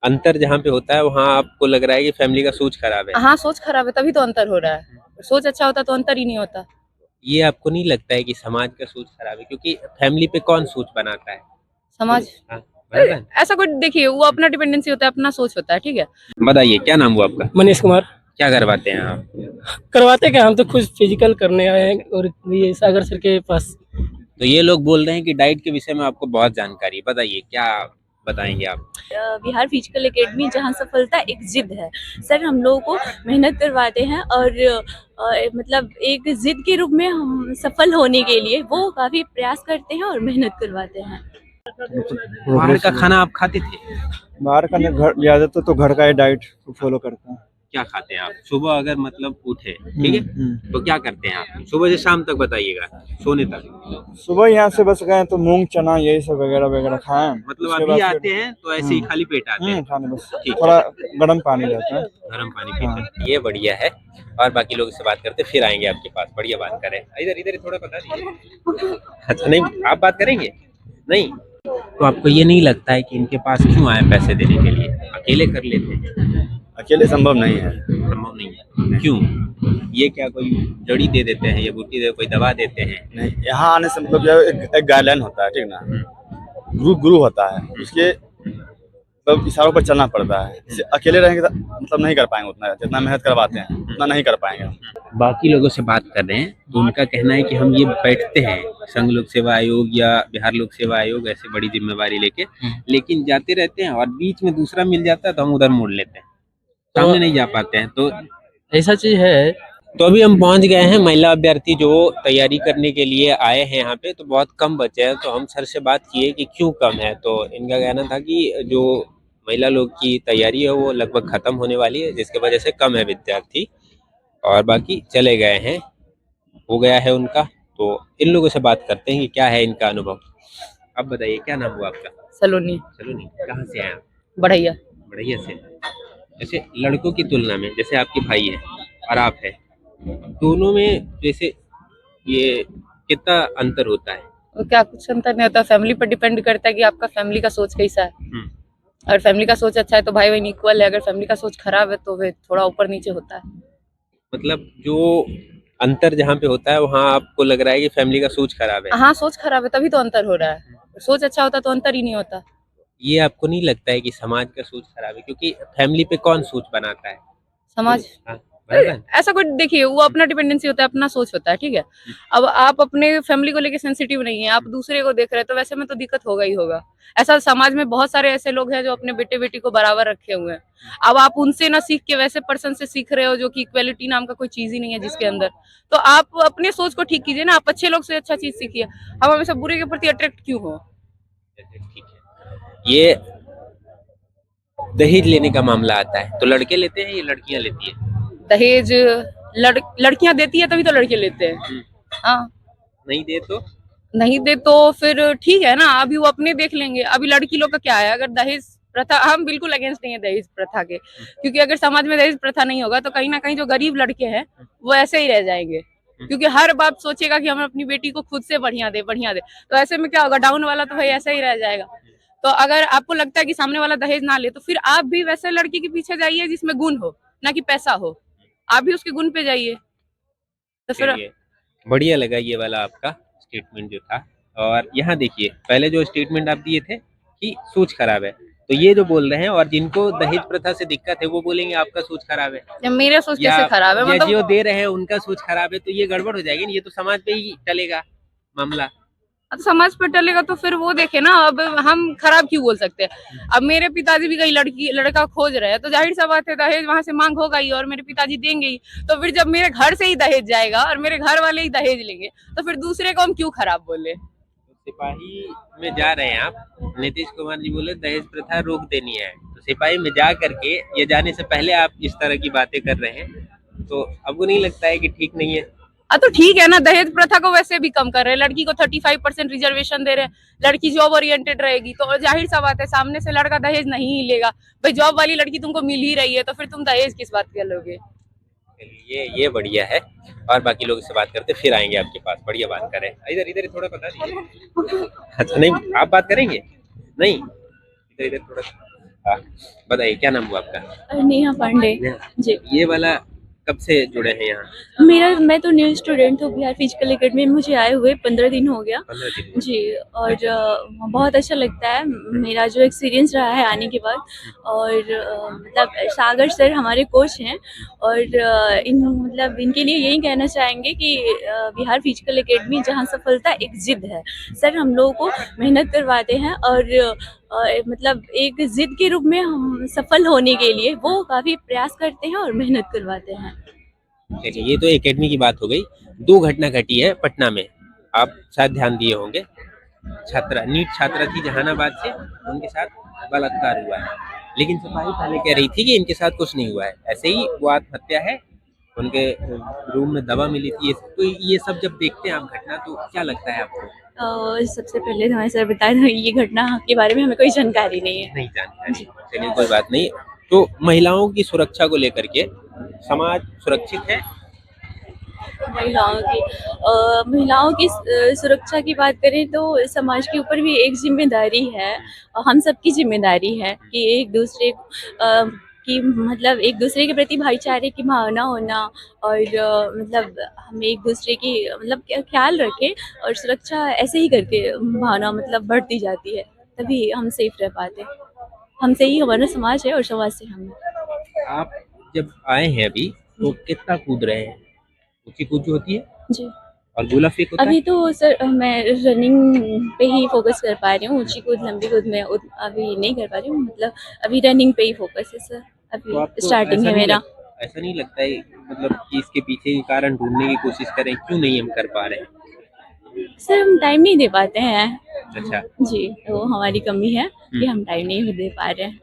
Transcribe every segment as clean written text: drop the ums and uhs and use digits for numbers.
अंतर जहाँ पे होता है वहाँ आपको लग रहा है कि फैमिली का सोच खराब है। हाँ, सोच खराब है तभी तो अंतर हो रहा है। सोच अच्छा होता तो अंतर ही नहीं होता। ये आपको नहीं लगता है कि समाज का सोच खराब है? क्योंकि फैमिली पे कौन सोच बनाता है? समाज हाँ, बनाता है। ऐसा कुछ देखिए वो अपना डिपेंडेंसी होता है, अपना सोच होता है, ठीक है? बताइए क्या नाम हुआ आपका? मनीष कुमार। क्या करवाते हैं आप? करवाते क्या, हम तो खुद फिजिकल करने आए हैं और ये सागर सर के पास। तो ये लोग बोल रहे हैं कि डाइट के विषय में आपको बहुत जानकारी है। बताइए क्या बताएंगे आप? बिहार फिजिकल एकेडमी जहाँ सफलता एक जिद है। सर हम लोगों को मेहनत करवाते हैं और मतलब एक जिद के रूप में हम सफल होने के लिए वो काफी प्रयास करते हैं और मेहनत करवाते हैं। बाहर का खाना आप खाते थे? बाहर का नहीं, घर ज्यादातर तो घर का ही डाइट फॉलो करते हैं। क्या खाते हैं आप सुबह अगर मतलब उठे, ठीक है, तो क्या करते हैं आप सुबह से शाम तक? बताइएगा, सोने तक। सुबह यहाँ से बस गए तो मूंग चना यही सब वगैरह वगैरह खाएं। मतलब उसके अभी बाद आते हैं तो ऐसे ही खाली पेट आते हैं? खाने बस ठीक है। थोड़ा गर्म पानी रहता है। गर्म पानी पीते हैं, ये बढ़िया है। और बाकी लोगों से बात करते फिर आएंगे आपके पास। बढ़िया बात करें। इधर इधर थोड़ा बता दीजिए। अच्छा, नहीं आप बात करेंगे? नहीं तो आपको ये नहीं लगता है कि इनके पास क्यों आए पैसे देने के लिए? अकेले कर लेते हैं। अकेले संभव नहीं है। संभव नहीं है, क्यों? ये क्या कोई जड़ी दे देते हैं या बूटी दे कोई दवा देते हैं? नहीं, यहाँ आने से मतलब एक गाइडलाइन होता है, ठीक ना। गुरु गुरु होता है, उसके मतलब इशारों पर चलना पड़ता है। जैसे अकेले रहेंगे तो मतलब नहीं कर पाएंगे उतना, जितना मेहनत करवाते हैं उतना नहीं कर पाएंगे हम। बाकी लोगों से बात कर रहे हैं तो उनका कहना है कि हम ये बैठते हैं संघ लोक सेवा आयोग या बिहार लोक सेवा आयोग ऐसे बड़ी जिम्मेवारी लेके, लेकिन जाते रहते हैं और बीच में दूसरा मिल जाता है तो हम उधर मोड़ लेते हैं, सामने नहीं जा पाते हैं। तो ऐसा चीज है। तो अभी हम पहुंच गए हैं, महिला अभ्यर्थी जो तैयारी करने के लिए आए हैं यहाँ पे, तो बहुत कम बचे हैं। तो हम सर से बात किए कि क्यों कम है, तो इनका कहना था कि जो महिला लोग की तैयारी है वो लगभग खत्म होने वाली है, जिसके वजह से कम है विद्यार्थी, और बाकी चले गए हैं, हो गया है उनका। तो इन लोगों से बात करते हैं कि क्या है इनका अनुभव। अब बताइए क्या नाम हुआ आपका? सलोनी। सलोनी। कहाँ से आए आप? बढ़ैया। बढ़िया से। जैसे लड़कों की तुलना में, जैसे आपके भाई है और आप है, दोनों में जैसे ये कितना अंतर होता है? और क्या कुछ अंतर नहीं होता, फैमिली पर डिपेंड करता है कि आपका फैमिली का सोच कैसा है। अगर फैमिली का सोच अच्छा है तो भाई बहन इक्वल है, अगर फैमिली का सोच खराब है तो फिर थोड़ा ऊपर नीचे होता है। मतलब जो अंतर जहाँ पे होता है वहाँ आपको लग रहा है कि फैमिली का सोच खराब है? हाँ, सोच खराब है तभी तो अंतर हो रहा है। सोच अच्छा होता तो अंतर ही नहीं होता। ये आपको नहीं लगता है कि समाज का सोच खराब है? क्योंकि फैमिली पे कौन सोच बनाता है? समाज हाँ, बनाता है। ऐसा कुछ देखिए वो अपना डिपेंडेंसी होता है, अपना सोच होता है, ठीक है? अब आप अपने फैमिली को लेके सेंसिटिव नहीं है, आप दूसरे को देख रहे हैं तो वैसे में तो दिक्कत होगा ही होगा। ऐसा समाज में बहुत सारे ऐसे लोग हैं जो अपने बेटे बेटी को बराबर रखे हुए हैं। अब आप उनसे ना सीख के वैसे पर्सन से सीख रहे हो जो कि इक्वेलिटी नाम का कोई चीज ही नहीं है जिसके अंदर। तो आप अपने सोच को ठीक कीजिए ना, आप अच्छे लोग से अच्छा चीज सीखिए। हम हमेशा बुरे के प्रति अट्रैक्ट क्यों हो? ठीक है। ये दहेज लेने का मामला आता है तो लड़के लेते हैं या लड़कियां लेती है? दहेज लड़कियां देती है तभी तो लड़के लेते हैं। हाँ, नहीं दे तो? नहीं दे तो फिर ठीक है ना, अभी वो अपने देख लेंगे। अभी लड़की लोग का क्या है, अगर दहेज प्रथा, हम बिल्कुल अगेंस्ट नहीं है दहेज प्रथा के, क्योंकि अगर समाज में दहेज प्रथा नहीं होगा तो कहीं ना कहीं जो गरीब लड़के हैं वो ऐसे ही रह जाएंगे, क्योंकि हर बाप सोचेगा कि हम अपनी बेटी को खुद से बढ़िया दे बढ़िया दे। तो ऐसे में क्या होगा, डाउन वाला तो भाई ऐसा ही रह जाएगा। तो अगर आपको लगता है कि सामने वाला दहेज ना ले तो फिर आप भी वैसे लड़की के पीछे जाइए जिसमें गुण हो, ना कि पैसा हो। आप भी उसके गुण पे जाइए तो फिर। चलिए, बढ़िया लगा ये वाला आपका स्टेटमेंट जो था। और यहाँ देखिए, पहले जो स्टेटमेंट आप दिए थे कि सोच खराब है, तो ये जो बोल रहे हैं, और जिनको दहेज प्रथा से दिक्कत है वो बोलेंगे आपका सोच खराब है। जब मेरा सोच या कैसे खराब है, या जो मतलब दे रहे हैं उनका सोच खराब है, तो ये गड़बड़ हो जाएगी ना, ये तो समाज पे ही टलेगा मामला। तो समाज पर टलेगा तो फिर वो देखे ना। अब हम खराब क्यों बोल सकते हैं? अब मेरे पिताजी भी कहीं लड़की लड़का खोज रहे हैं तो जाहिर सा बात है दहेज वहां से मांग होगा ही और मेरे पिताजी देंगे ही। तो फिर जब मेरे घर से ही दहेज जाएगा और मेरे घर वाले ही दहेज लेंगे तो फिर दूसरे को हम क्यों खराब बोले? सिपाही में जा रहे हैं आप, नीतीश कुमार जी बोले दहेज प्रथा रोक देनी है, तो सिपाही में जा करके ये जाने से पहले आप इस तरह की बातें कर रहे हैं, तो आपको नहीं लगता है कि ठीक नहीं है? तो ठीक है ना, दहेज प्रथा को वैसे भी कम कर रहे हैं, लड़की को 35% रिजर्वेशन दे रहे हैं, लड़की जॉब ओरिएंटेड रहेगी तो जाहिर सा बात है सामने से लड़का दहेज नहीं ही लेगा। भाई जॉब वाली लड़की तुमको मिल ही रही है तो फिर तुम दहेज किस बात के लोगे? ये बढ़िया है। और बाकी लोगों से बात करते फिर आएंगे आपके पास। बढ़िया बात करें। इधर इधर थोड़ा बता दीजिए। अच्छा, नहीं आप बात करेंगे? नहीं, इधर इधर थोड़ा हाँ, बताइए क्या नाम हुआ आपका? नेहा पांडे। जी। ये वाला कब से जुड़े हैं यहाँ? मैं तो न्यू स्टूडेंट हूँ बिहार फिजिकल एकेडमी में, मुझे आए हुए 15 दिन हो गया। 15 दिन हुए। जी। और बहुत अच्छा लगता है मेरा जो एक्सपीरियंस रहा है आने के बाद। और मतलब सागर सर हमारे कोच हैं। और इन मतलब इनके लिए यही कहना चाहेंगे कि बिहार फिजिकल एकेडमी जहाँ सफलता एक जिद है। सर हम लोगों को मेहनत करवाते हैं और मतलब एक जिद के रूप में हम सफल होने के लिए वो काफ़ी प्रयास करते हैं और मेहनत करवाते हैं। चलिए ये तो एकेडमी की बात हो गई। 2 घटना घटी है पटना में, आप शायद ध्यान दिए होंगे। नीट छात्रा थी जहानाबाद से, उनके साथ बलात्कार हुआ है। लेकिन सिपाही पहले कह रही थी कि इनके साथ कुछ नहीं हुआ है, ऐसे ही वो आत्महत्या है। उनके रूम में दवा मिली थी। तो ये सब जब देखते हैं आप घटना, तो क्या लगता है आपको? सबसे पहले तो हमें सर बता दें ये घटना के बारे में हमें कोई जानकारी नहीं है। नहीं जानकारी। चलिए कोई बात नहीं। तो महिलाओं की सुरक्षा को लेकर के समाज सुरक्षित है? महिलाओं की सुरक्षा की बात करें तो समाज के ऊपर भी एक जिम्मेदारी है। हम सबकी जिम्मेदारी है कि एक दूसरे की मतलब एक दूसरे के प्रति भाईचारे की भावना होना। और मतलब हम एक दूसरे की मतलब ख्याल रखें और सुरक्षा ऐसे ही करके भावना मतलब बढ़ती जाती है, तभी हम सेफ रह पाते हैं। हमसे ही हमारा समाज है और समाज से हम हैं। आप जब आए हैं अभी, तो कितना कूद रहे हैं? ऊँची कूद जो होती है जी। और गोला फेंक होता है? अभी तो सर मैं रनिंग पे ही फोकस कर पा रही हूँ। ऊंची कूद लंबी कूद में अभी नहीं कर पा रही हूँ। मतलब अभी रनिंग पे ही फोकस है सर। तो अभी आपको स्टार्टिंग है मेरा। ऐसा नहीं लगता है मतलब कि इसके पीछे के कारण ढूँढने की कोशिश करें, क्यों नहीं हम कर पा रहे हैं? सर हम टाइम नहीं दे पाते हैं। अच्छा। जी, वो हमारी कमी है कि हुँ। हम टाइम नहीं दे पा रहे हैं।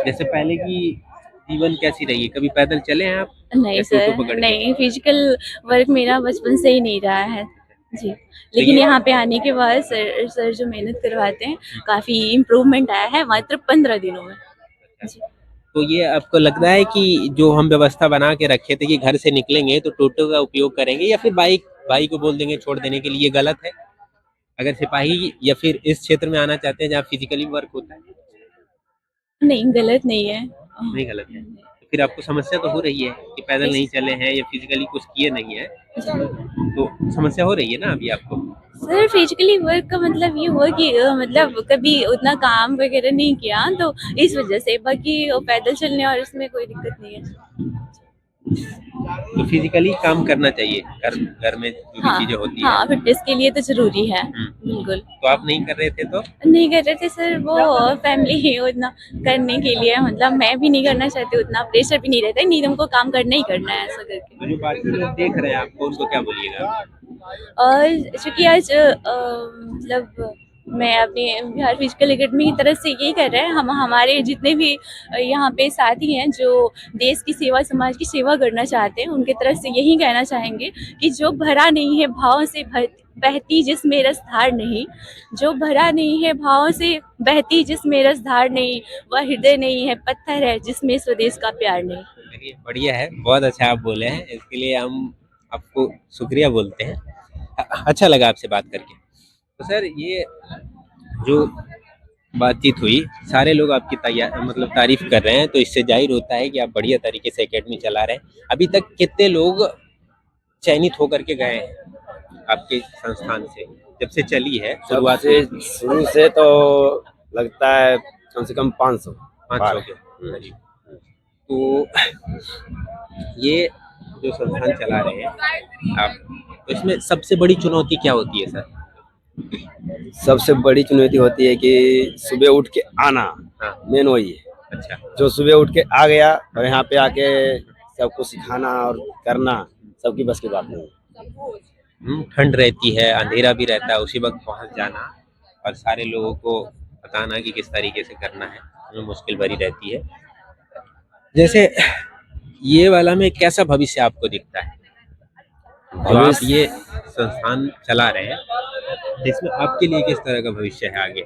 जैसे पहले की जीवन कैसी रही है? कभी पैदल चले हैं आप नहीं या टोटो सर, पकड़ के? नहीं फिजिकल वर्क मेरा बचपन से ही नहीं रहा है। जी, तो लेकिन ये यहाँ पे आने के बाद सर जो मेहनत करवाते हैं काफ़ी इम्प्रूवमेंट आया है मात्र 15 दिनों में। जी। तो ये आपको लगता है कि जो हम व्यवस्था बना के रखे थे कि घर से निकलेंगे तो टोटो का उपयोग करेंगे या फिर बाइक भाई को बोल देंगे छोड़ देने के लिए, ये गलत है? अगर सिपाही या फिर इस क्षेत्र में आना चाहते हैं जहाँ फिजिकली वर्क होता है? नहीं, गलत नहीं है। नहीं गलत है। तो फिर आपको समस्या तो हो रही है कि पैदल नहीं चले हैं या फिजिकली कुछ किए नहीं हैं, तो समस्या हो रही है ना अभी आपको? सर फिजिकली वर्क का मतलब ये हुआ कि मतलब कभी उतना काम वगैरह नहीं किया तो इस वजह से, बाकी पैदल चलने और इसमें कोई दिक्कत नहीं है। तो फिजिकली काम करना चाहिए, घर घर में जो भी हाँ चीजें होती है। हाँ, फिटनेस के लिए तो जरूरी है। हम्म। बिल्कुल। तो आप नहीं कर रहे थे तो? नहीं कर रहे थे सर, वो फैमिली ही उतना करने के लिए, मतलब मैं भी नहीं करना चाहती, उतना प्रेशर भी नहीं रहता है, नहीं तुमको काम करना ही करना है ऐसा करके। तो जो बाकी लोग देख रहे हैं आपको, उनको क्या बोलिएगा आप? और चूंकि आज मतलब मैं अपनी बिहार फिजिकल एकेडमी की तरफ से यही कर रहे हैं, हम हमारे जितने भी यहाँ पे साथी हैं जो देश की सेवा समाज की सेवा करना चाहते हैं, उनके तरफ से यही कहना चाहेंगे कि जो भरा नहीं है भावों से बहती जिसमें रस धार नहीं, जो भरा नहीं है भावों से बहती जिसमें रस धार नहीं, वह हृदय नहीं है पत्थर है जिसमें स्वदेश का प्यार नहीं। चलिए बढ़िया है, बहुत अच्छा आप बोले हैं, इसके लिए हम आपको शुक्रिया बोलते हैं। अच्छा लगा आपसे बात करके। तो सर ये जो बातचीत हुई, सारे लोग आपकी तैयार मतलब तारीफ कर रहे हैं, तो इससे जाहिर होता है कि आप बढ़िया तरीके से एकेडमी चला रहे हैं। अभी तक कितने लोग चयनित होकर के गए हैं आपके संस्थान से, जब से चली है जब शुरुआत से हुई? शुरू से तो लगता है कम से कम 500 500 के करीब। तो ये जो संस्थान चला रहे हैं आप, तो इसमें सबसे बड़ी चुनौती क्या होती है सर? सबसे बड़ी चुनौती होती है कि सुबह उठ के आना, हाँ। मेन वही है। अच्छा। जो सुबह उठ के आ गया और यहाँ पे आके सबको सिखाना और करना सबकी बस की बात नहीं है। ठंड रहती है, अंधेरा भी रहता है, उसी वक्त पहुंच जाना और सारे लोगों को बताना कि किस तरीके से करना है, हमें मुश्किल भरी रहती है। जैसे ये वाला में कैसा भविष्य आपको दिखता है जो आप भविष्य ये संस्थान चला रहे हैं, इसमें आपके लिए किस तरह का भविष्य है आगे?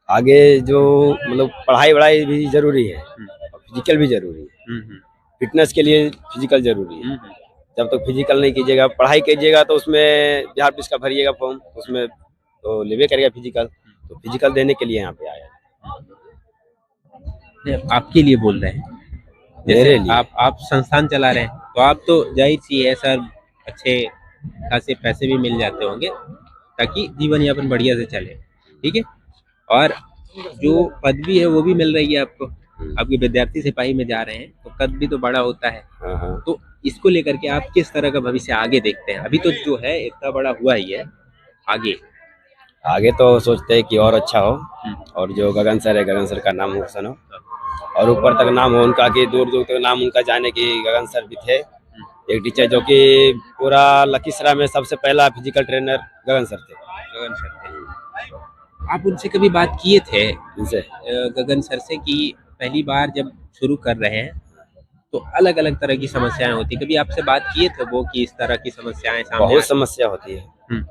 आगे जो मतलब पढ़ाई वढ़ाई भी जरूरी है और फिजिकल भी जरूरी है। हम्म। फिटनेस के लिए फिजिकल जरूरी है। हम्म। जब तक फिजिकल नहीं कीजिएगा, पढ़ाई कीजिएगा तो उसमें बिहार पुलिस का भरिएगा फॉर्म, उसमें तो लेवे करेगा फिजिकल, तो फिजिकल देने के लिए यहाँ पे आया। आपके लिए बोल रहे हैं, मेरे जैसे लिए। आप संस्थान चला रहे हैं तो आप तो जाहिर सी है सर, अच्छे खासे पैसे भी मिल जाते होंगे ताकि जीवन यापन बढ़िया से चले, ठीक है। और जो पदवी है वो भी मिल रही है आपको, आपके विद्यार्थी सिपाही में जा रहे हैं तो कद भी तो बड़ा होता है। हाँ हाँ। तो इसको लेकर के आप किस तरह का भविष्य आगे देखते हैं? अभी तो जो है इतना बड़ा हुआ ही है, आगे आगे तो सोचते हैं कि और अच्छा हो, और जो गगन सर है, गगन सर का नाम रोशन हो, और ऊपर तक नाम हो उनका कि दूर दूर तक नाम उनका जाने की। गगन सर भी थे एक टीचर जो कि पूरा लखीसराय में सबसे पहला फिजिकल ट्रेनर गगन सर थे। गगन सर थे। आप उनसे कभी बात किए थे इनसे गगन सर से कि पहली बार जब शुरू कर रहे हैं तो अलग अलग तरह की समस्याएं होती, कभी आपसे बात किए थे वो कि इस तरह की समस्याएं सामने बहुत आती? समस्या होती है। हम्म,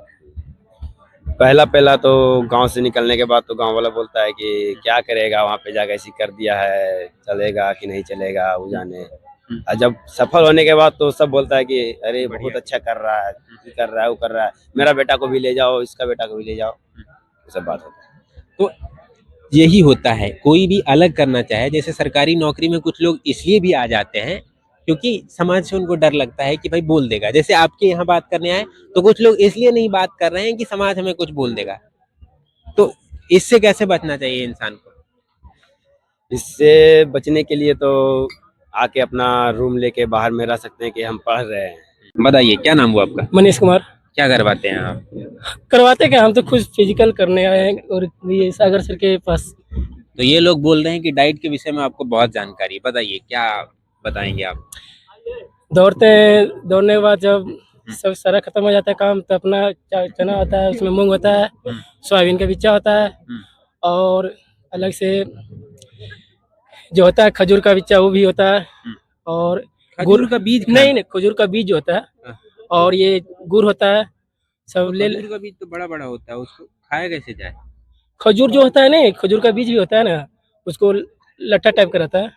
पहला तो गांव से निकलने के बाद तो गांव वाला बोलता है कि क्या करेगा, वहां पे जाकर ऐसी कर दिया है, चलेगा कि नहीं चलेगा वो जाने। और जब सफल होने के बाद तो सब बोलता है कि अरे बहुत अच्छा कर रहा है, ये कर रहा है, वो कर रहा है, मेरा बेटा को भी ले जाओ, इसका बेटा को भी ले जाओ, ये सब बात होता है। तो यही होता है, कोई भी अलग करना चाहे, जैसे सरकारी नौकरी में कुछ लोग इसलिए भी आ जाते हैं क्योंकि समाज से उनको डर लगता है कि भाई बोल देगा, जैसे आपके यहाँ बात करने आए तो कुछ लोग इसलिए नहीं बात कर रहे हैं कि समाज हमें कुछ बोल देगा। तो इससे कैसे बचना चाहिए इंसान को? इससे बचने के लिए तो आके अपना रूम लेके बाहर में रह सकते हैं कि हम पढ़ रहे हैं। बताइए क्या नाम हुआ आपका? मनीष कुमार। क्या करवाते हैं आप? करवाते क्या, हम तो खुद फिजिकल करने आए हैं और ये सागर सर के पास। तो ये लोग बोल रहे हैं कि डाइट के विषय में आपको बहुत जानकारी है, बताइए क्या बताएंगे आप? दौड़ते हैं, दौड़ने के बाद जब सब सारा खत्म हो जाता है काम तो अपना चना होता है, उसमें मूंग होता है, सोयाबीन का बिच्चा होता है, और अलग से जो होता है खजूर का बिच्चा वो भी होता है, और खजूर का बीज नहीं खजूर का बीज जो होता है, और ये गुड़ होता है, सब ले। खजूर का बीज तो बड़ा बड़ा होता है, उसको खाया कैसे जाए? खजूर जो होता है ना, खजूर का बीज भी होता है ना, उसको लट्ठा टाइप का रहता है,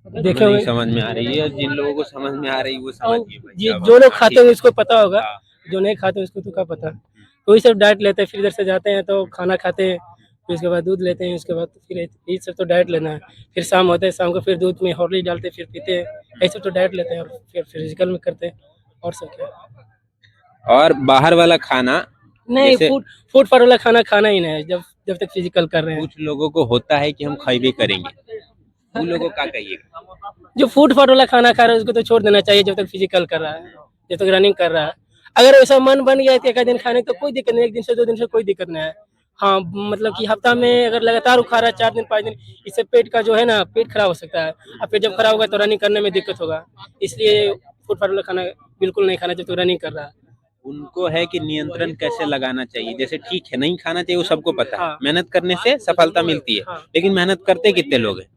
देखे नहीं हुए। समझ में आ रही है, जिन लोगों को समझ में आ रही है वो समझिए भाई, ये क्या जो बात लोग है। खाते हैं उसको पता होगा, हाँ, जो नहीं खाते उसको तो क्या पता। तो ये सब डाइट लेते हैं, फिर इधर से जाते हैं तो खाना खाते हैं, फिर उसके बाद दूध लेते हैं, उसके बाद फिर ये सब तो डाइट लेना है। फिर शाम होता है, शाम को फिर दूध में हॉर्लिक्स डालते हैं, फिर पीते हैं, ऐसे तो डाइट लेते हैं, और फिर फिजिकल में करते हैं, और सब क्या। और बाहर वाला खाना नहीं, जैसे फूड फाट वाला खाना खाना ही नहीं है जब तक फिजिकल कर रहे हैं। कुछ लोगों को होता है कि हम खाइबे करेंगे, उन लोगों को क्या कहिएगा? जो फूड फाट वाला खाना खा रहा है उसको तो छोड़ देना चाहिए जब तक फिजिकल कर रहा है, जब तक रनिंग कर रहा है। अगर ऐसा मन बन गया कि एक दिन खाने तो कोई दिक्कत नहीं, एक दिन से 2 दिन से कोई दिक्कत नहीं है। हाँ, मतलब कि हफ्ता में अगर लगातार वो खा रहा है 4 दिन 5 दिन, इससे पेट का जो है ना, पेट खराब हो सकता है, और पेट जब खराब होगा तो रनिंग करने में दिक्कत होगा। इसलिए फूड फाट वाला खाना बिल्कुल नहीं खाना जब तक रनिंग कर रहा है। उनको है कि नियंत्रण कैसे लगाना चाहिए, जैसे ठीक है नहीं खाना चाहिए वो सबको पता है, हाँ। मेहनत करने से सफलता मिलती है, हाँ। लेकिन मेहनत करते कितने लोग हैं,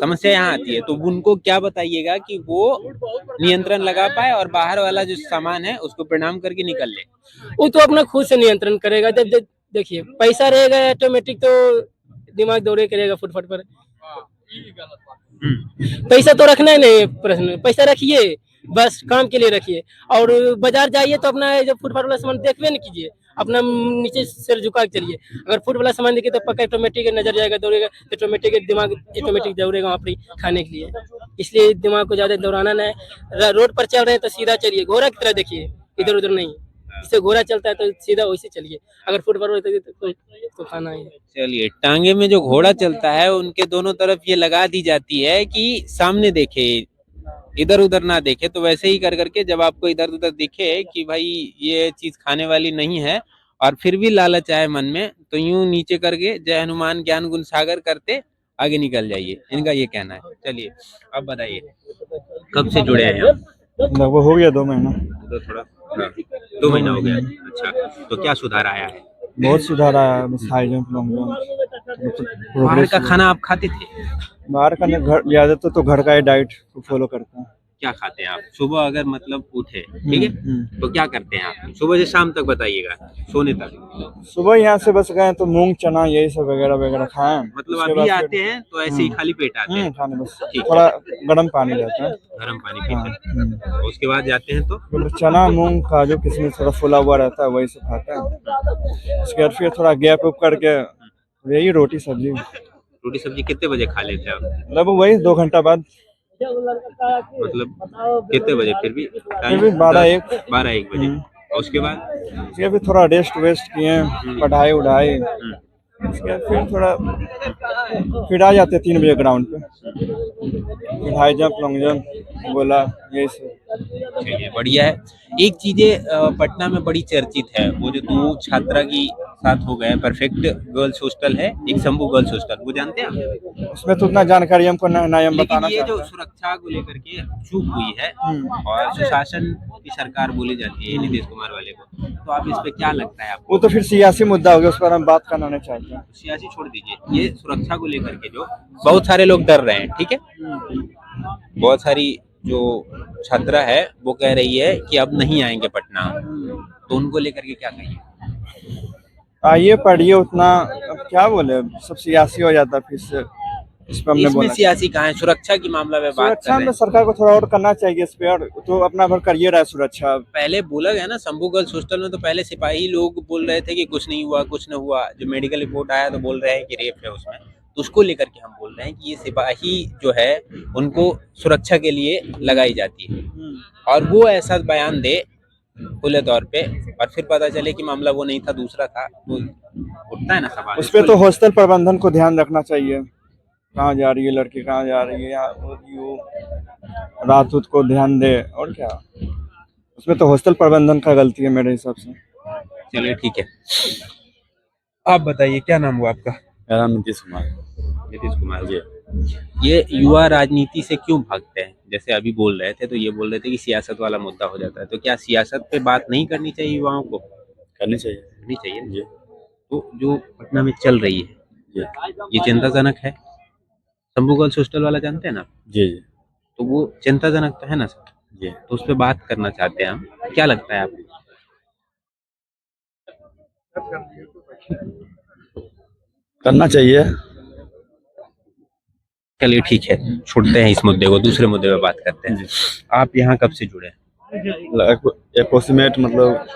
समस्या यहाँ आती है। तो उनको क्या बताइएगा कि वो नियंत्रण लगा पाए और बाहर वाला जो सामान है उसको प्रणाम करके निकल ले? वो तो अपना खुद से नियंत्रण करेगा। जब देखिए पैसा रहेगा ऑटोमेटिक तो दिमाग दौड़े करेगा फुटपाथ पर। पैसा तो रखना ही नहीं प्रश्न, पैसा रखिए बस काम के लिए रखिए, और बाजार जाइए तो अपना जब फुटपाथ वाला सामान देखबे नहीं कीजिए, अपना नीचे सिर झुका के चलिए। अगर फूड वाला सामान देखिए तो पक्का ऑटोमेटिक नजर जाएगा, दौड़ेगा, ऑटोमेटिक दिमाग ऑटोमेटिक दौड़ेगा वहाँ पर खाने के लिए। इसलिए दिमाग को ज्यादा दौड़ाना नहीं। रोड पर चल रहे हैं तो सीधा चलिए, घोड़ा की तरह देखिए, इधर उधर नहीं। जिससे घोड़ा चलता है तो सीधा वैसे चलिए। अगर फुट पर तो खाना ही है। चलिए, टांगे में जो घोड़ा चलता है उनके दोनों तरफ ये लगा दी जाती है कि सामने देखे, इधर उधर ना देखे। तो वैसे ही कर करके जब आपको इधर उधर दिखे कि भाई ये चीज खाने वाली नहीं है और फिर भी लालच आए मन में, तो यूं नीचे करके जय हनुमान ज्ञान गुण सागर करते आगे निकल जाइए, इनका ये कहना है। चलिए अब बताइए, कब से जुड़े हैं आप? लगभग हो गया 2 महीना। तो थोड़ा 2 महीना हो गया। अच्छा, तो क्या सुधार आया है? बहुत सुधार आया है, बस हाई जंप लॉन्ग जंप बाहर का खाना आप खाते थे? बाहर का नहीं, घर ज्यादातर तो घर का ही डाइट को फॉलो करते हैं। क्या खाते हैं आप सुबह अगर मतलब उठे, ठीक है, तो क्या करते हैं आप सुबह से शाम तक, बताइएगा सोने तक? सुबह यहाँ से बस गए तो मूंग चना यही सब वगैरह वगैरह खाएं। मतलब उसके अभी बाद आते हैं तो ऐसे ही खाली पेट आते हैं? खाने बस ठीक है। थोड़ा गर्म पानी रहता है, गर्म पानी पीते हैं, उसके बाद जाते हैं तो फिर चना मूंग काजू किशमिश थोड़ा फुला हुआ रहता है वही सब खाते हैं। उसके बाद फिर थोड़ा गैप उप करके यही रोटी सब्जी। रोटी सब्जी कितने बजे खा लेते हैं आप? लगभग वही 2 घंटा बाद। मतलब कितने बजे फिर भी फिर भी 12-1। 12-1 बजे। और उसके बाद? उसके फिर थोड़ा रेस्ट वेस्ट किए, पढ़ाई उढ़ाई, उसके बाद फिर थोड़ा फिर आ जाते 3 बजे ग्राउंड पे, फिर हाई जंप लॉन्ग जंप गोला यही सब। चलिए बढ़िया है। एक चीजें पटना में बड़ी चर्चित है, वो जो 2 छात्रा की साथ हो गया, परफेक्ट गर्ल्स हॉस्टल है, एक शंभू गर्ल्स हॉस्टल, वो जानते हैं आप? उसमें तो उतना जानकारी हमको नहीं हम लेकिन बताना ये जो चाहते हैं। सुरक्षा को लेकर के चूक हुई है और सुशासन की सरकार बोली जाती है नीतीश कुमार वाले को, तो आप इस पे क्या लगता है आपको? वो तो फिर सियासी मुद्दा हो गया, उस पर हम बात करना नहीं चाहते हैं। सियासी छोड़ दीजिए, ये सुरक्षा को लेकर के जो बहुत सारे लोग डर रहे हैं, ठीक है, बहुत सारी जो छात्रा है वो कह रही है कि अब नहीं आएंगे पटना, तो उनको लेकर के क्या कहिए? आइए पढ़िए उतना, अब क्या बोले, सब सियासी हो जाता है फिर से, इस पर हमने इसमें बोला। सियासी कहाँ है, सुरक्षा की मामला में बात कर सुरक्षा रहे में हैं। सरकार को थोड़ा और करना चाहिए इस पे, और तो अपना भर करिए रहा है सुरक्षा। पहले बोला गया ना शंभू गर्ल्स हॉस्टल में, तो पहले सिपाही लोग बोल रहे थे कि कुछ नहीं हुआ कुछ नहीं हुआ, जो मेडिकल रिपोर्ट आया तो बोल रहे हैं कि रेप है उसमें, तो उसको लेकर के हम बोल रहे हैं कि ये सिपाही जो है उनको सुरक्षा के लिए लगाई जाती है, और वो ऐसा बयान दे खुले तौर पे और फिर पता चले कि मामला वो नहीं था दूसरा था, तो उठता है ना सवाल। उस पे तो हॉस्टल प्रबंधन को ध्यान रखना चाहिए, कहाँ जा रही है लड़की, कहाँ जा रही है, या वो रात उत को ध्यान दे, और क्या। उसमें तो हॉस्टल प्रबंधन का गलती है मेरे हिसाब से। चलिए ठीक है, आप बताइए क्या नाम हुआ आपका? मेरा नाम नीतीश कुमार। नीतीश कुमार जी। ये युवा राजनीति से क्यों भागते हैं? जैसे अभी बोल रहे थे तो ये बोल रहे थे कि सियासत वाला मुद्दा हो जाता है, तो क्या सियासत पे बात नहीं करनी चाहिए युवाओं को? करनी चाहिए करनी चाहिए जी। तो जो पटना में चल रही है जी ये चिंताजनक है। शंभू गर्ल्स हॉस्टल वाला जानते हैं ना, जी जी तो वो चिंताजनक तो है ना सर, जी। तो उस पर बात करना चाहते हैं हम, क्या लगता है आपको? करना चाहिए। चलिए ठीक है, छोड़ते हैं इस मुद्दे को, दूसरे मुद्दे पे बात करते हैं। आप यहाँ कब से जुड़े हैं? अप्रोक्सीमेट मतलब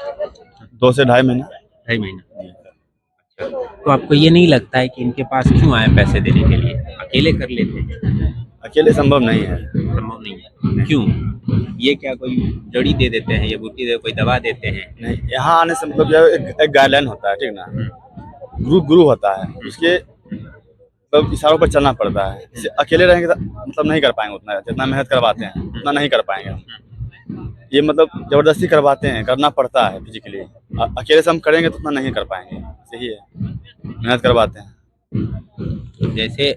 2 से 2.5 महीने। 2.5 महीना। तो आपको ये नहीं लगता है कि इनके पास क्यों आए पैसे देने के लिए, अकेले कर लेते हैं? अकेले संभव नहीं है। संभव नहीं है, क्यों? ये क्या कोई जड़ी दे देते हैं या बूटी दे कोई दवा देते हैं? नहीं, यहाँ आने से मतलब क्या है, एक गाइडलाइन होता है, ठीक ना, गुरु होता है, उसके मतलब इशारों पर चलना पड़ता है। जैसे अकेले रहेंगे तो मतलब नहीं कर पाएंगे उतना, जितना मेहनत करवाते हैं उतना नहीं कर पाएंगे। ये मतलब जबरदस्ती करवाते हैं, करना पड़ता है फिजिकली। अकेले से हम करेंगे तो उतना नहीं कर पाएंगे, सही है, मेहनत करवाते हैं। जैसे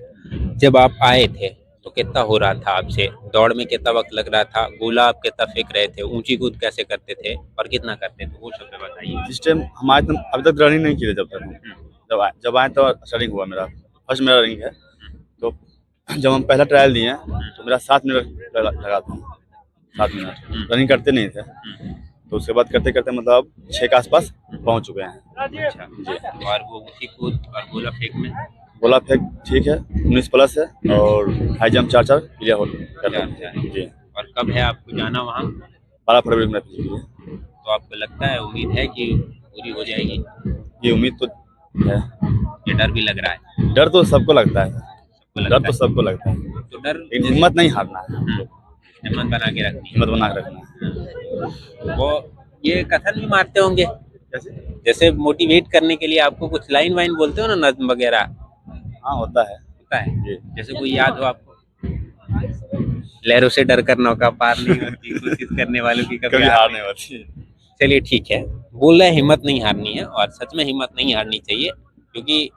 जब आप आए थे तो कितना हो रहा था आपसे, दौड़ में कितना वक्त लग रहा था, गोला आप कितना फेंक रहे थे, ऊंची कूद कैसे करते थे और कितना करते थे, वो सब पे बताइए। जिस टाइम हमारे तो अभी तक रनिंग नहीं किए थे, जब आए तो रनिंग हुआ मेरा, फर्स्ट मेरा रनिंग है। तो जब हम पहला ट्रायल दिए तो मेरा 7 मिनट लगा था, 7 मिनट रनिंग करते नहीं थे। तो उसके बाद करते करते मतलब 6 के आसपास पहुंच चुके हैं। अच्छा जी। और वो ऊंची कूद और गोला फेंक में? गोला फेंक ठीक है, 19 प्लस है, और हाई जंप 4 क्लियर हो जी। और कब है आपको जाना वहाँ? 12 फरवरी में है। तो आपको लगता है, उम्मीद है कि पूरी हो जाएगी? ये उम्मीद तो है। ये डर भी लग रहा है? डर तो सबको लगता है, सबको लगता डर तो सबको लगता है, तो डर, लेकिन हिम्मत नहीं हारना है, हिम्मत बना के रखनी हिम्मत बना के रखना है। है। वो ये कथन भी मारते होंगे, जैसे मोटिवेट करने के लिए आपको कुछ लाइन वाइन बोलते हो ना, नज्म वगैरह? हाँ होता है। होता है जी। जैसे कोई याद हो आपको? लहरों से डर कर नौका पार नहीं होती, कोशिश करने वालों की कभी हार नहीं होती। चलिए ठीक है, बोल रहे हैं हिम्मत नहीं हारनी है, और सच में हिम्मत नहीं हारनी चाहिए, क्योंकि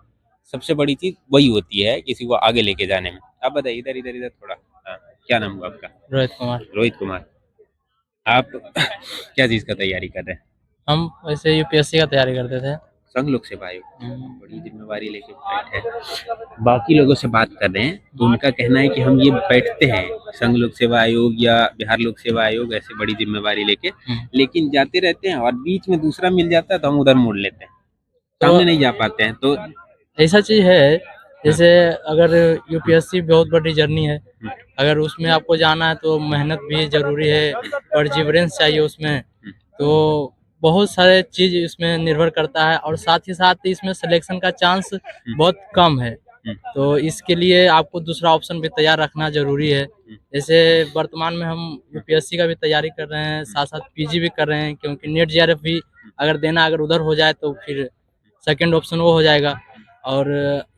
सबसे बड़ी चीज वही होती है किसी को आगे लेके जाने में। आप बताइए, इधर इधर इधर थोड़ा। हाँ, क्या नाम हुआ आपका? रोहित कुमार। रोहित कुमार। आप क्या चीज का तैयारी कर रहे हैं? हम वैसे यूपीएससी का तैयारी करते थे। संघ लोक सेवा आयोग, बड़ी जिम्मेवारी लेके बैठे। बाकी लोगों से बात कर रहे हैं तो उनका कहना है कि हम ये बैठते हैं संघ लोक सेवा आयोग या बिहार लोक सेवा आयोग, ऐसे बड़ी जिम्मेवारी लेके, लेकिन जाते रहते हैं और बीच में दूसरा मिल जाता है तो हम उधर मोड़ लेते हैं, सामने नहीं जा पाते हैं। तो ऐसा चीज है, जैसे अगर यूपीएससी बहुत बड़ी जर्नी है, अगर उसमें आपको जाना है तो मेहनत भी जरूरी है, परसिवरेंस चाहिए उसमें, तो बहुत सारे चीज इसमें निर्भर करता है, और साथ ही साथ इसमें सिलेक्शन का चांस बहुत कम है। तो इसके लिए आपको दूसरा ऑप्शन भी तैयार रखना जरूरी है। जैसे वर्तमान में हम यूपीएससी का भी तैयारी कर रहे हैं, साथ साथ पीजी भी कर रहे हैं, क्योंकि नेट जेआरएफ भी अगर उधर हो जाए तो फिर सेकंड ऑप्शन वो हो जाएगा। और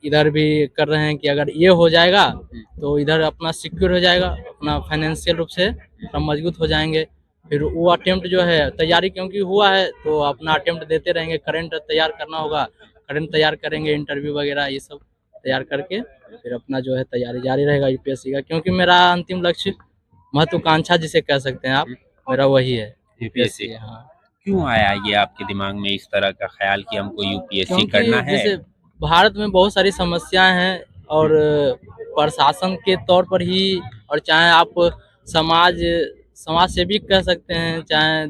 इधर भी कर रहे हैं कि अगर ये हो जाएगा तो इधर अपना सिक्योर हो जाएगा, अपना फाइनेंशियल रूप से थोड़ा मजबूत हो जाएंगे। फिर वो अटेम्प्ट जो है तैयारी क्योंकि हुआ है तो अपना अटेम्प्ट देते रहेंगे। करंट तैयार करना होगा, करंट तैयार करेंगे, इंटरव्यू वगैरह ये सब तैयार करके फिर अपना जो है तैयारी जारी रहेगा यूपीएससी का। क्योंकि मेरा अंतिम लक्ष्य, महत्वाकांक्षा जिसे कह सकते हैं आप, मेरा वही है यूपीएससी। हाँ। क्यों आया ये आपके दिमाग में इस तरह का ख्याल कि हमको यूपीएससी क्योंकि करना है? जैसे भारत में बहुत सारी समस्याएं हैं और प्रशासन के तौर पर ही, और चाहे आप समाज समाज सेवी कह सकते हैं, चाहे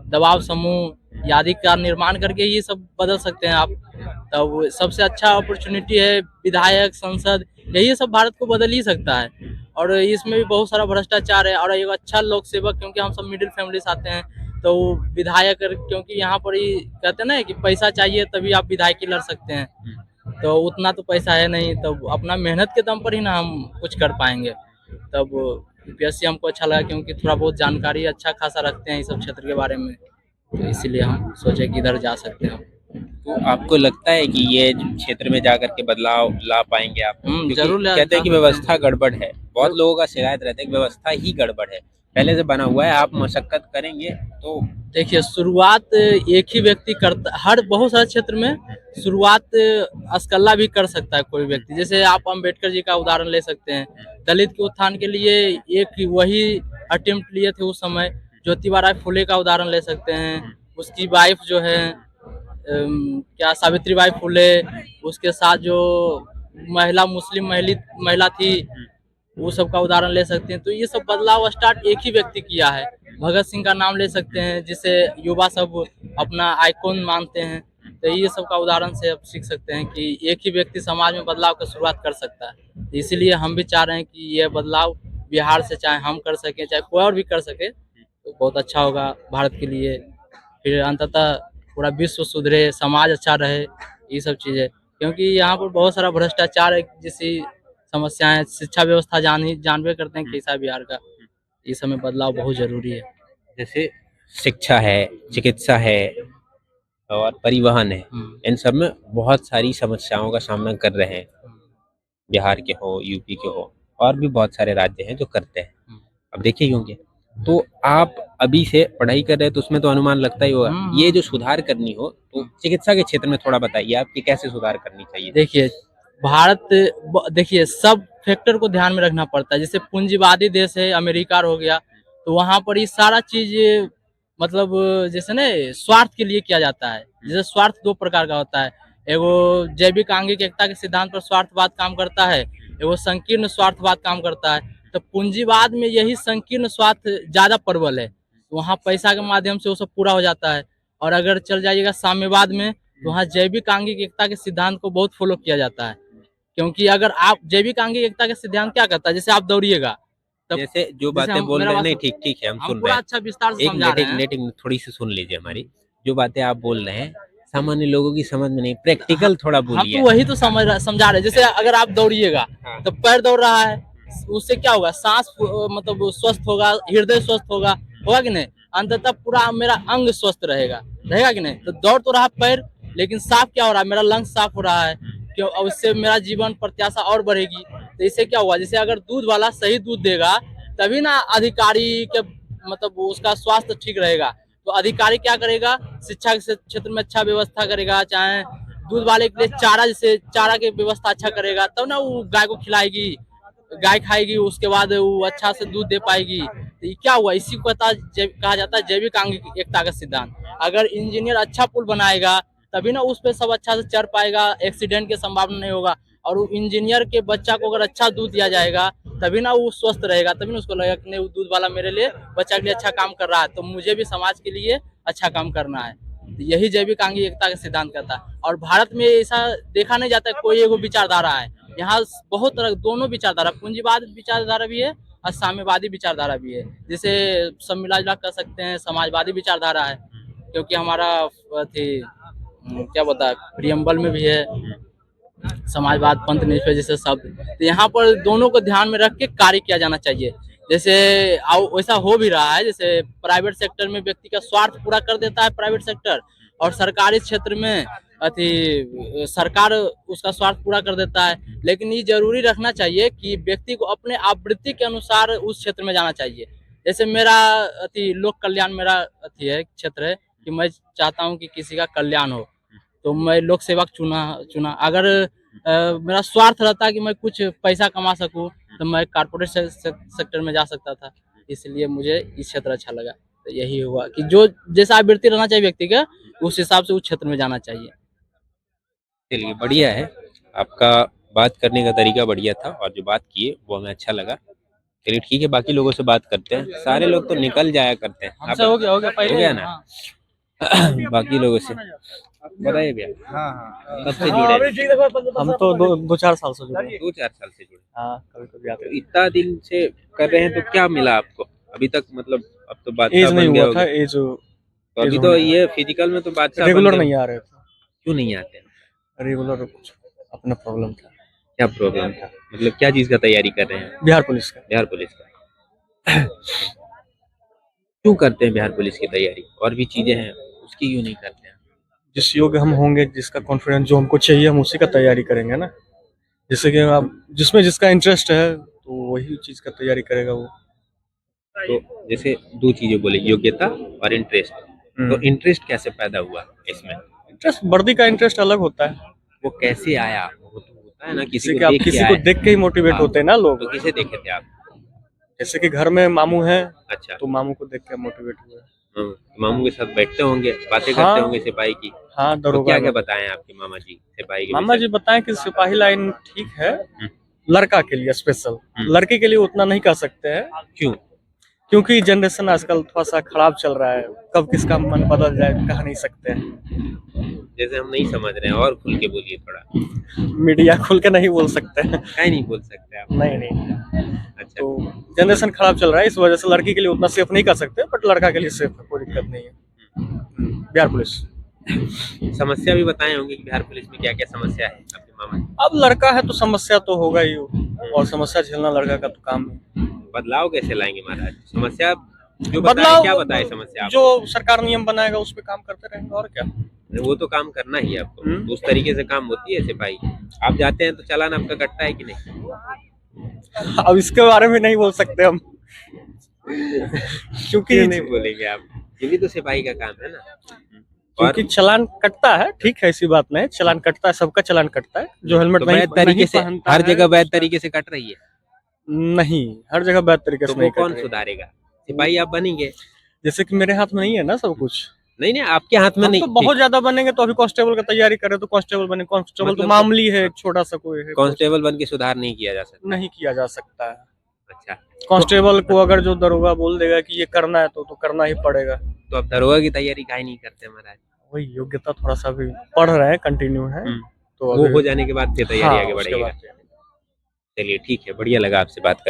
दबाव समूह आदि का निर्माण करके ये सब बदल सकते हैं आप। तब सबसे अच्छा अपॉर्चुनिटी है विधायक, संसद, यही सब भारत को बदल ही सकता है। और इसमें भी बहुत सारा भ्रष्टाचार है। और एक अच्छा लोक सेवक, क्योंकि हम सब मिडिल फैमिली से आते हैं, तो विधायक, क्योंकि यहाँ पर ही कहते हैं ना कि पैसा चाहिए तभी आप विधायकी लड़ सकते हैं, तो उतना तो पैसा है नहीं, तब अपना मेहनत के दम पर ही ना हम कुछ कर पाएंगे। तब यूपीएससी हमको अच्छा लगा क्योंकि थोड़ा बहुत जानकारी अच्छा खासा रखते हैं इस सब क्षेत्र के बारे में, तो इसीलिए हम सोचे कि इधर जा सकते हैं। तो आपको लगता है कि ये क्षेत्र में जाकर के बदलाव ला पाएंगे आप? क्योंकि जरूर कहते हैं कि सकते हैं। व्यवस्था गड़बड़ है, बहुत लोगों का शिकायत रहता है कि व्यवस्था ही गड़बड़ है, पहले से बना हुआ है, आप मशक्कत करेंगे तो। देखिए, शुरुआत एक ही व्यक्ति करता, हर बहुत सारे क्षेत्र में शुरुआत असकल्ला भी कर सकता है कोई व्यक्ति। जैसे आप अम्बेडकर जी का उदाहरण ले सकते हैं, दलित के उत्थान के लिए एक वही अटेम्प्ट लिए थे उस समय। ज्योतिबा राय फुले का उदाहरण ले सकते हैं, उसकी वाइफ जो है क्या सावित्रीबाई फुले, उसके साथ जो मुस्लिम महिला थी, वो सब का उदाहरण ले सकते हैं। तो ये सब बदलाव स्टार्ट एक ही व्यक्ति किया है। भगत सिंह का नाम ले सकते हैं, जिसे युवा सब अपना आइकॉन मानते हैं। तो ये सब का उदाहरण से आप सीख सकते हैं कि एक ही व्यक्ति समाज में बदलाव की शुरुआत कर सकता है। इसीलिए हम भी चाह रहे हैं कि ये बदलाव बिहार से चाहे हम कर सकें, चाहे कोई और भी कर सके, तो बहुत अच्छा होगा भारत के लिए। फिर अंततः पूरा विश्व सुधरे, समाज अच्छा रहे, ये सब चीज़ें। क्योंकि यहाँ पर बहुत सारा भ्रष्टाचार है, जैसी समस्याएं, शिक्षा व्यवस्था जानबे करते हैं कैसा है बिहार का। इस समय बदलाव बहुत जरूरी है। जैसे शिक्षा है, चिकित्सा है और परिवहन है, इन सब में बहुत सारी समस्याओं का सामना कर रहे हैं, बिहार के हो, यूपी के हो, और भी बहुत सारे राज्य हैं जो करते हैं। अब देखिए होंगे, तो आप अभी से पढ़ाई कर रहे हैं तो उसमें तो अनुमान लगता ही होगा। ये जो सुधार करनी हो तो चिकित्सा के क्षेत्र में थोड़ा बताइए आप कि कैसे सुधार करनी चाहिए? देखिए, देखिए सब फैक्टर को ध्यान में रखना पड़ता है। जैसे पूंजीवादी देश है, अमेरिका हो गया, तो वहाँ पर ये सारा चीज मतलब जैसे ना स्वार्थ के लिए किया जाता है। जैसे स्वार्थ दो प्रकार का होता है, एगो जैविक आंगिक एकता के सिद्धांत पर स्वार्थवाद काम करता है, एगो संकीर्ण स्वार्थवाद काम करता है। तो पूंजीवाद में यही संकीर्ण स्वार्थ ज्यादा प्रबल है, वहाँ पैसा के माध्यम से वो सब पूरा हो जाता है। और अगर चल जाइएगा साम्यवाद में, तो वहाँ जैविक आंगिक एकता के सिद्धांत को बहुत फॉलो किया जाता है। क्योंकि अगर आप जैविक आंगिक एकता के सिद्धांत क्या करता है, जैसे आप दौड़िएगा तब, जैसे जो बातें बोल रहे हैं, नहीं ठीक है, हम सुन रहे पूरा हैं। अच्छा विस्तार से एक समझा मिनट रहे एक हैं। मिनट एक मिनट, थोड़ी सी सुन लीजिए हमारी। जो बातें आप बोल रहे हैं सामान्य लोगों की समझ में नहीं, प्रैक्टिकल थोड़ा हम बोलिए। तो वही तो समझा रहे हैं। जैसे अगर आप दौड़िएगा तो पैर दौड़ रहा है, उससे क्या होगा, सांस मतलब स्वस्थ होगा, हृदय स्वस्थ होगा कि नहीं, अंततः पूरा मेरा अंग स्वस्थ रहेगा कि नहीं। तो दौड़ तो रहा पैर, लेकिन साफ क्या हो रहा है, मेरा लंग्स साफ हो रहा है, क्यों, अब इससे मेरा जीवन प्रत्याशा और बढ़ेगी। तो इससे क्या हुआ, जैसे अगर दूध वाला सही दूध देगा तभी ना अधिकारी के मतलब उसका स्वास्थ्य ठीक रहेगा। तो अधिकारी क्या करेगा, शिक्षा के क्षेत्र में अच्छा व्यवस्था करेगा, चाहे दूध वाले के लिए चारा, जैसे चारा की व्यवस्था अच्छा करेगा, तब ना वो गाय को खिलाएगी, गाय खाएगी, उसके बाद वो अच्छा से दूध दे पाएगी। तो ये क्या हुआ, इसी को कहा जाता है जैविक आंगिक एकता का सिद्धांत। अगर इंजीनियर अच्छा पुल बनाएगा तभी ना उस पे सब अच्छा से चढ़ पाएगा, एक्सीडेंट की संभावना नहीं होगा। और वो इंजीनियर के बच्चा को अगर अच्छा दूध दिया जाएगा तभी ना वो स्वस्थ रहेगा, तभी ना उसको लगेगा कि नहीं, वो दूध वाला मेरे लिए, बच्चा के लिए अच्छा काम कर रहा है, तो मुझे भी समाज के लिए अच्छा काम करना है। तो यही जैविक आंगिक एकता का सिद्धांत कहता है। और भारत में ऐसा देखा नहीं जाता है कोई एगो विचारधारा है, यहाँ बहुत तरह दोनों विचारधारा, पूंजीवाद विचारधारा भी है और साम्यवादी विचारधारा भी है। जैसे सब मिला जुला कर सकते हैं समाजवादी विचारधारा है, क्योंकि हमारा क्या बता प्रियम्बल में भी है, समाजवाद, पंथनिष्ठ जैसे शब्द, तो यहाँ पर दोनों को ध्यान में रख के कार्य किया जाना चाहिए। जैसे वैसा हो भी रहा है, जैसे प्राइवेट सेक्टर में व्यक्ति का स्वार्थ पूरा कर देता है प्राइवेट सेक्टर, और सरकारी क्षेत्र में सरकार उसका स्वार्थ पूरा कर देता है। लेकिन ये जरूरी रखना चाहिए कि व्यक्ति को अपने आवृत्ति के अनुसार उस क्षेत्र में जाना चाहिए। जैसे मेरा लोक कल्याण मेरा है क्षेत्र है कि मैं चाहता हूँ कि किसी का कल्याण हो, तो मैं लोक सेवक चुना। अगर मेरा स्वार्थ रहता कि मैं कुछ पैसा कमा सकूं, तो मैं कारपोरेट सेक्टर में जा सकता था। इसलिए मुझे इस क्षेत्र अच्छा लगा। तो यही हुआ कि जो जैसा आवृत्ति रहना चाहिए व्यक्ति का, उस हिसाब से उस क्षेत्र में जाना चाहिए। चलिए बढ़िया है, आपका बात करने का तरीका बढ़िया था और जो बात किए वो हमें अच्छा लगा। चलिए ठीक है, बाकी लोगों से बात करते हैं। सारे लोग तो निकल जाया करते हैं, हमसे हो गया पहले हो गया ना। हाँ। बाकी लोगों से बताइए भैया, हाँ कब से जुड़े हैं? हम तो दो चार साल से जुड़े हैं। 2-4 साल से जुड़े। हाँ कभी कभी आते तो इतना दिन से कर रहे हैं तो क्या मिला आपको अभी तक? मतलब अब तो एज बादशाह नहीं बन गया हुआ था, होगा। एज तो अभी तो ये फिजिकल में तो बादशाह बन रेगुलर गए। नहीं आ रहे थे, क्यों नहीं आते? रेगुलर कुछ अपना प्रॉब्लम था। क्या प्रॉब्लम था? मतलब क्या चीज का तैयारी कर रहे हैं? बिहार पुलिस का। बिहार पुलिस का। क्यों करते हैं बिहार पुलिस की तैयारी? और भी चीजें हैं, उसकी क्यों नहीं करते हैं? जिस योग्य हम होंगे, जिसका कॉन्फिडेंस जो हमको चाहिए, हम उसी का तैयारी करेंगे ना। जैसे कि आप जिसमें जिसका इंटरेस्ट है तो वही चीज का तैयारी करेगा वो। तो जैसे 2 चीजें बोले, योग्यता और इंटरेस्ट। तो इंटरेस्ट कैसे पैदा हुआ इसमें? इंटरेस्ट, वर्दी का इंटरेस्ट अलग होता है। वो कैसे आया? वो तो होता है ना, किसी आप को देख के किसी को आए। देख के ही मोटिवेट हाँ। होते हैं ना लोग। तो किसे देखे थे आप? जैसे कि घर में मामू है, अच्छा, तो मामू को देख के मोटिवेट हुए। मामू के साथ बैठते होंगे, बातें हाँ। करते होंगे सिपाही की। हाँ, तो दरोगा क्या क्या बताएं आपके मामा जी सिपाही के मामा विषय जी बताएं कि सिपाही लाइन ठीक है हम्म। लड़का के लिए स्पेशल, लड़के के लिए उतना नहीं कह सकते हैं। में? क्यों? क्योंकि जनरेशन आजकल थोड़ा सा खराब चल रहा है, कब किसका मन बदल जाए कह नहीं सकते हैं। जैसे हम नहीं समझ रहे हैं, और खुल के बोलिए थोड़ा। मीडिया खुल के नहीं बोल सकते हैं। क्या नहीं बोल सकते आप? नहीं। अच्छा, तो जनरेशन खराब चल रहा है, इस वजह से लड़की के लिए उतना सेफ नहीं कर सकते, बट लड़का के लिए सेफ है, कोई दिक्कत नहीं है। बिहार पुलिस। समस्या भी बताए होंगे कि बिहार पुलिस में क्या क्या समस्या है आपके मामा जी? अब लड़का है तो समस्या तो होगा ही, और समस्या झेलना लड़का का तो काम है। बदलाव कैसे लाएंगे महाराज? समस्या जो बताए, बदलाव क्या बताए समस्या जो सरकार नियम बनाएगा उस पे काम करते रहेंगे, और क्या। वो तो काम करना ही है आपको, उस तरीके से काम होती है सिपाही। आप जाते हैं तो चालान आपका कटता है कि नहीं? अब इसके बारे में नहीं बोल सकते हम। क्योंकि क्यों नहीं बोलेंगे आप? ये भी तो सिपाही का काम है ना। और क्योंकि चालान कटता है, ठीक है, ऐसी बात नहीं, चालान कटता है, सबका चालान कटता है। जो हेलमेट तो नहीं वैध तरीके से पहनता हर है, जगह वैध तरीके से कट रही है? नहीं, हर जगह वैध तरीके तो से वो नहीं कट कौन रही है। सुधारेगा? सिपाही आप बनेंगे? जैसे कि मेरे हाथ में नहीं है ना सब कुछ। नहीं नहीं, आपके हाथ में हम नहीं। तो बहुत ज्यादा बनेंगे, तो अभी कांस्टेबल का तैयारी करें तो कांस्टेबल बने। कांस्टेबल तो मतलब मामूली है, छोटा सा कोई है, कांस्टेबल बन के सुधार नहीं किया जा सकता? नहीं किया जा सकता है। अच्छा, कांस्टेबल को अगर जो दरोगा बोल देगा कि ये करना है तो करना ही पड़ेगा। तो आप दरोगा की तैयारी काहे नहीं करते महाराज? वही योग्यता थोड़ा सा भी पढ़ रहे हैं, कंटिन्यू है, तो वो अभी- हो जाने के बाद फिर तैयारी हाँ, आगे उसके बढ़ेगी। बाद चलिए ठीक है, बढ़िया लगा आपसे बात करके।